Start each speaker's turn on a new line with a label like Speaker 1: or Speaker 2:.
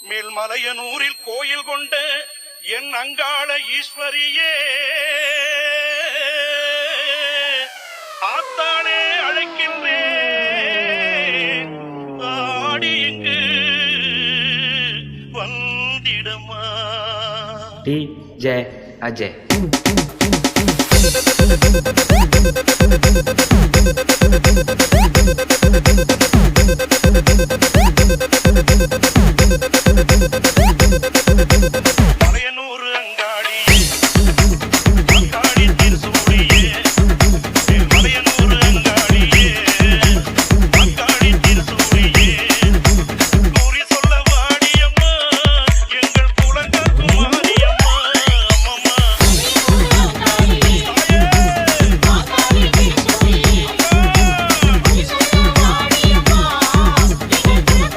Speaker 1: மேல்மலையனூரில் கோயில் கொண்ட என் அங்காள ஈஸ்வரியே, ஆத்தானே அழைக்கின்றேன், ஆடி இங்கு வந்திடமா.
Speaker 2: DJ Ajay.